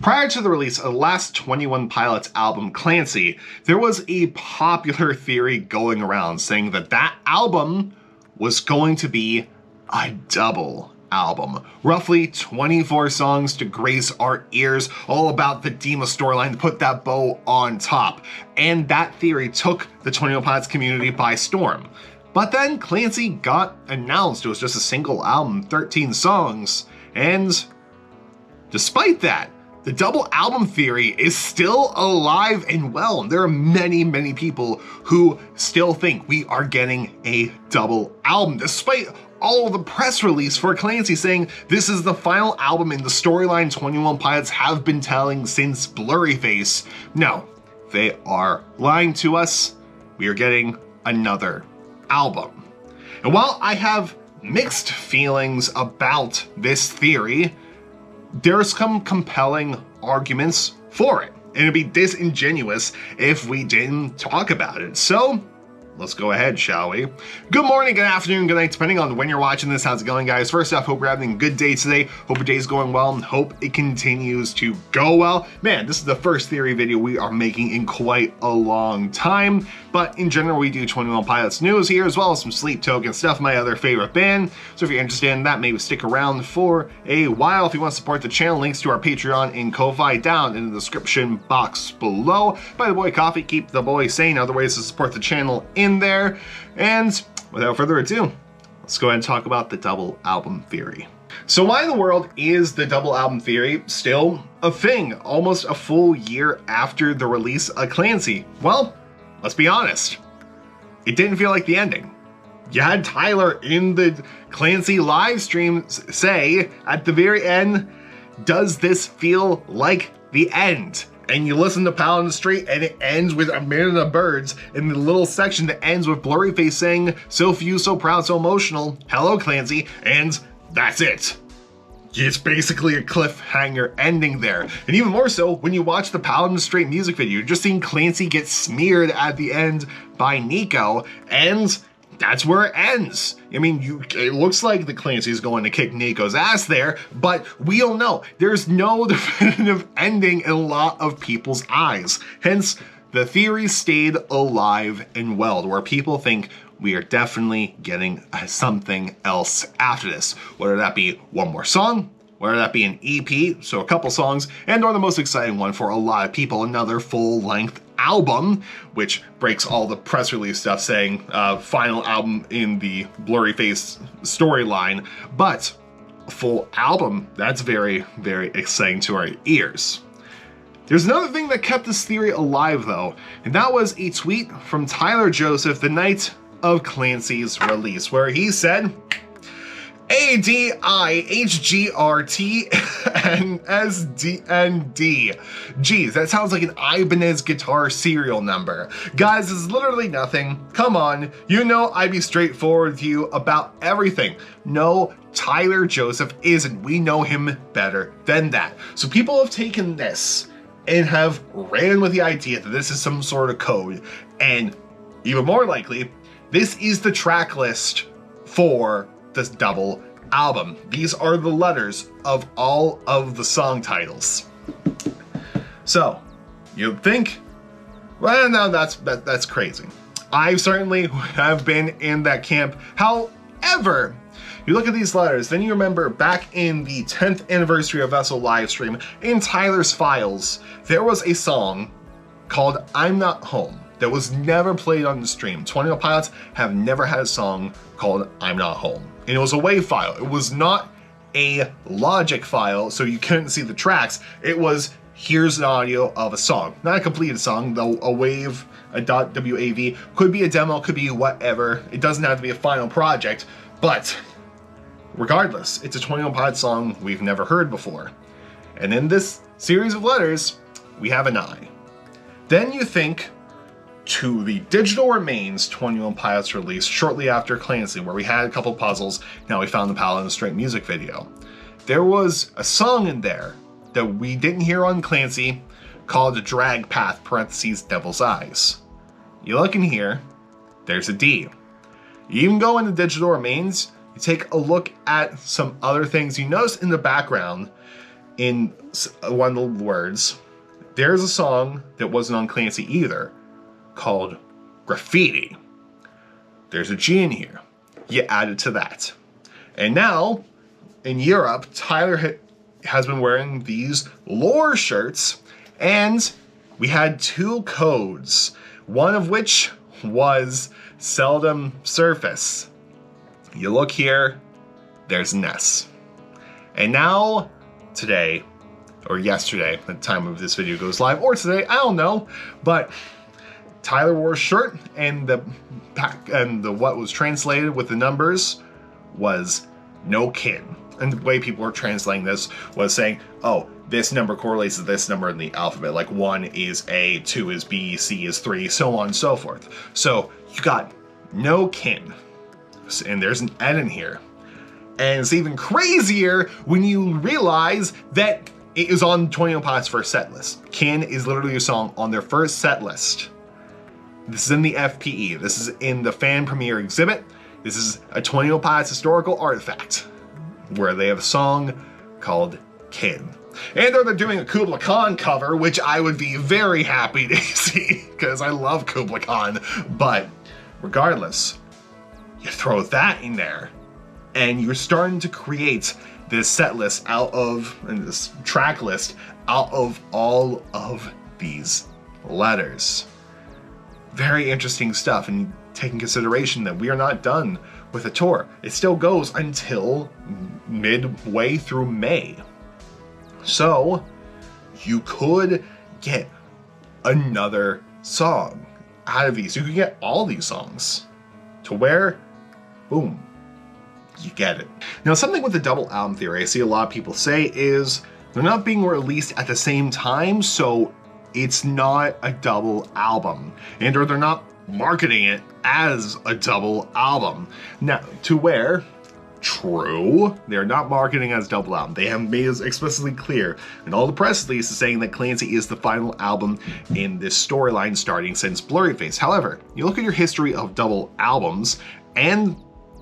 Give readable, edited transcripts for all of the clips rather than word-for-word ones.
Prior to the release of the last 21 Pilots album, Clancy, there was a popular theory going around saying that that album was going to be a double album. Roughly 24 songs to grace our ears, all about the Dima storyline to put that bow on top. And that theory took the 21 Pilots community by storm. But then Clancy got announced. It was just a single album, 13 songs, and despite that, the double album theory is still alive and well. There are many, many people who still think we are getting a double album, despite all of the press release for Clancy saying this is the final album in the storyline 21 Pilots have been telling since Blurryface. No, they are lying to us. We are getting another album. And while I have mixed feelings about this theory, there's some compelling arguments for it, and it'd be disingenuous if we didn't talk about it. So let's go ahead, shall we? Good morning, good afternoon, good night, depending on when you're watching this. How's it going, guys? First off, hope you're having a good day today. Hope your day's going well, and hope it continues to go well. Man, this is the first theory video we are making in quite a long time, but in general, we do 21 Pilots news here, as well as some Sleep Token stuff, my other favorite band. So if you're interested in that, maybe stick around for a while. If you want to support the channel, links to our Patreon and Ko-Fi down in the description box below. Buy the boy coffee, keep the boy sane, other ways to support the channel in there. And without further ado, let's go ahead and talk about the double album theory. So why in the world is the double album theory still a thing almost a full year after the release of Clancy? Well, let's be honest, it didn't feel like the ending. You had Tyler in the Clancy live stream say at the very end, does this feel like the end? And you listen to Pound the Street and it ends with A Minute of Birds in the little section that ends with Blurryface saying, so few, so proud, so emotional, hello Clancy, and that's it. It's basically a cliffhanger ending there. And even more so when you watch the Pound the Street music video, you're just seeing Clancy get smeared at the end by Nico, and that's where it ends. I mean, it looks like the Clancy's going to kick Nico's ass there, but we don't know. There's no definitive ending in a lot of people's eyes. Hence, the theory stayed alive and well, where people think we are definitely getting something else after this. Whether that be one more song, whether that be an EP, so a couple songs, and or the most exciting one for a lot of people, another full-length album, which breaks all the press release stuff saying final album in the Blurryface storyline. But a full album, that's very, very exciting to our ears. There's another thing that kept this theory alive though, and that was a tweet from Tyler Joseph the night of Clancy's release, where he said, ADIHGRTNSDND. Geez, that sounds like an Ibanez guitar serial number. Guys, it's literally nothing. Come on, you know I'd be straightforward with you about everything. No, Tyler Joseph isn't. We know him better than that. So people have taken this and have ran with the idea that this is some sort of code, and even more likely, this is the track list for this double album. These are the letters of all of the song titles. So, you'd think, well, no, that's crazy. I certainly have been in that camp. However, you look at these letters, then you remember back in the 10th anniversary of Vessel livestream, in Tyler's files, there was a song called I'm Not Home that was never played on the stream. 21 Pilots have never had a song called I'm Not Home. And it was a WAV file. It was not a Logic file, so you couldn't see the tracks. It was, here's an audio of a song. Not a completed song, though a WAV, a .wav, could be a demo, could be whatever. It doesn't have to be a final project, but regardless, it's a 21 Pilots song we've never heard before. And in this series of letters, we have an I. Then you think to the Digital Remains 21 Pilots release shortly after Clancy, where we had a couple puzzles, now we found the Pound the Street music video. There was a song in there that we didn't hear on Clancy called Drag Path, parentheses, Devil's Eyes. You look in here, there's a D. You even go into Digital Remains, you take a look at some other things you notice in the background. in one of the words, there's a song that wasn't on Clancy either, called Graffiti. There's a G in here. You add it to that. And now, in Europe, Tyler has been wearing these lore shirts, and we had 2 codes, one of which was Seldom Surface. You look here, there's Ness. And now, today, or yesterday, at the time of this video goes live, or today, I don't know, but Tyler wore a shirt, and the what was translated with the numbers was no kin. And the way people were translating this was saying, oh, this number correlates to this number in the alphabet. Like 1 is A, 2 is B, C is 3, so on and so forth. So you got no kin. And there's an N in here. And it's even crazier when you realize that it is on 21 Pilots' first set list. Kin is literally a song on their first set list. This is in the FPE. This is in the fan premiere exhibit. This is a 21 Pilots historical artifact where they have a song called Kin. And they're doing a Kubla Khan cover, which I would be very happy to see because I love Kubla Khan. But regardless, you throw that in there and you're starting to create this set list and this track list out of all of these letters. Very interesting stuff, and take in consideration that we are not done with the tour. It still goes until midway through May. So you could get another song out of these. You could get all these songs to where, boom, you get it. Now, something with the double album theory I see a lot of people say is they're not being released at the same time, so it's not a double album, and or they're not marketing it as a double album. Now, to where, true, they're not marketing as double album. They have made it explicitly clear in all the press releases saying that Clancy is the final album in this storyline starting since Blurryface. However, you look at your history of double albums, and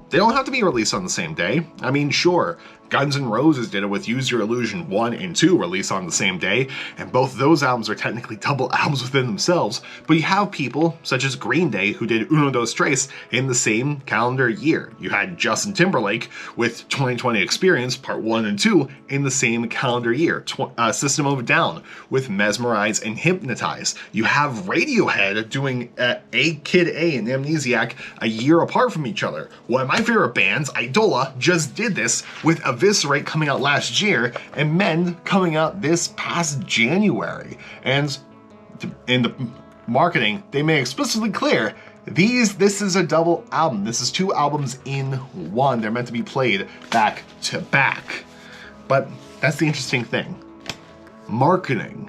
they don't have to be released on the same day. I mean, sure, Guns N' Roses did it with Use Your Illusion 1 and 2 released on the same day, and both of those albums are technically double albums within themselves, but you have people such as Green Day who did Uno Dos Tres in the same calendar year. You had Justin Timberlake with 2020 Experience Part 1 and 2 in the same calendar year. System of a Down with Mesmerize and Hypnotize. You have Radiohead doing A Kid A and Amnesiac a year apart from each other. One of my favorite bands, Idola, just did this with Eviscerate coming out last year and Mend coming out this past January. And in the marketing, they made explicitly clear this is a double album. This is 2 albums in one. They're meant to be played back to back. But that's the interesting thing. Marketing.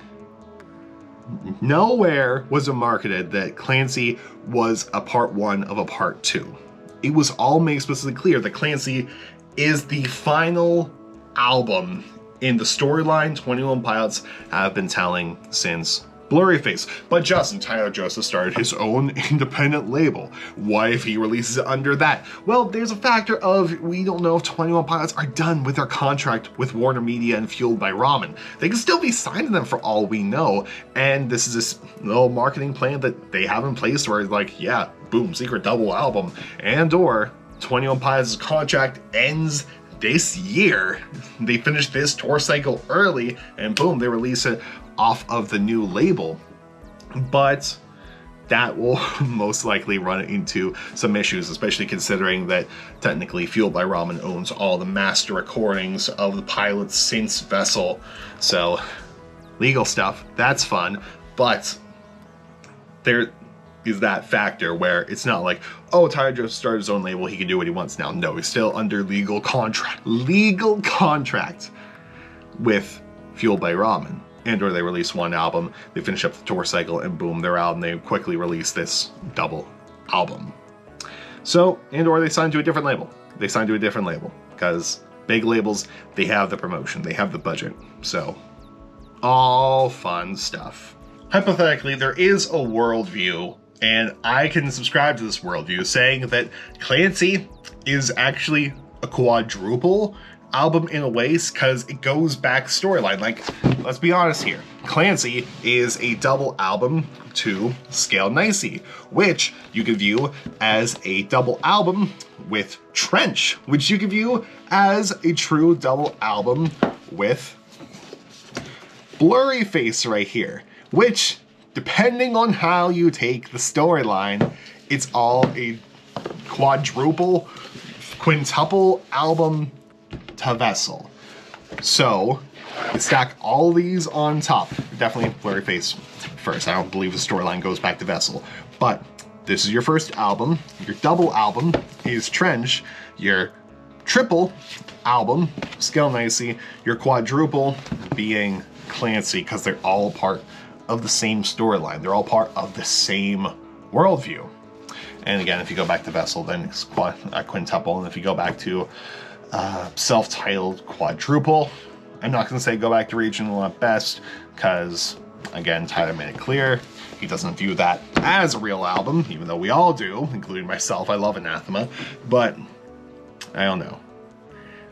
Nowhere was it marketed that Clancy was a part 1 of a part 2. It was all made explicitly clear that Clancy is the final album in the storyline 21 Pilots have been telling since Blurryface. But Tyler Joseph started his own independent label. What if he releases it under that? Well, there's a factor of we don't know if 21 Pilots are done with their contract with Warner Media and Fueled by Ramen. They can still be signed to them for all we know, and this is this little marketing plan that they have in place where it's like, yeah, boom, secret double album, and or 21 Pilots' contract ends this year. They finish this tour cycle early, and boom, they release it off of the new label. But that will most likely run into some issues, especially considering that technically Fueled by Ramen owns all the master recordings of the Pilots since Vessel. So legal stuff, that's fun, but there is that factor where it's not like, oh, Tyler Joseph started his own label, he can do what he wants now. No, he's still under legal contract with Fueled by Ramen. And or they release one album, they finish up the tour cycle, and boom, they're out, and they quickly release this double album. So, and or they sign to a different label. They sign to a different label, because big labels, they have the promotion, they have the budget. So, all fun stuff. Hypothetically, there is a worldview, and I can subscribe to this worldview, saying that Clancy is actually a quadruple album in a way because it goes back storyline. Like, let's be honest here. Clancy is a double album to Scale Nicey, which you could view as a double album with Trench, which you could view as a true double album with Blurry Face right here, which, depending on how you take the storyline, it's all a quadruple, quintuple album to Vessel. So, stack all these on top. Definitely Blurry Face first. I don't believe the storyline goes back to Vessel. But this is your first album. Your double album is Trench. Your triple album, Scale Nicey. Your quadruple being Clancy, because they're all part of the same storyline. They're all part of the same worldview. And again, if you go back to Vessel, then it's quintuple. And if you go back to self-titled quadruple, I'm not going to say go back to regional at best, because, again, Tyler made it clear he doesn't view that as a real album, even though we all do, including myself. I love Anathema, but I don't know.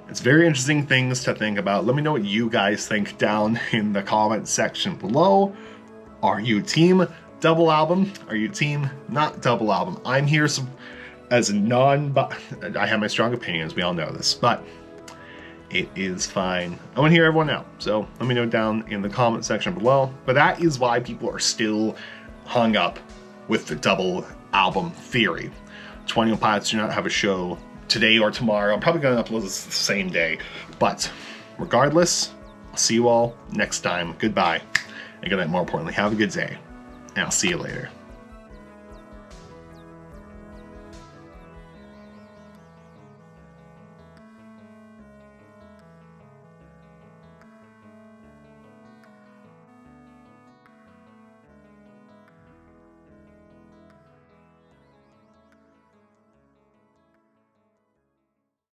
It's very interesting things to think about. Let me know what you guys think down in the comment section below. Are you team double album? Are you team not double album? I'm here as a I have my strong opinions, we all know this, but it is fine. I want to hear everyone out, so let me know down in the comment section below. But that is why people are still hung up with the double album theory. 21 Pilots do not have a show today or tomorrow. I'm probably going to upload this the same day, but regardless, I'll see you all next time. Goodbye, and good night. More importantly, have a good day, and I'll see you later.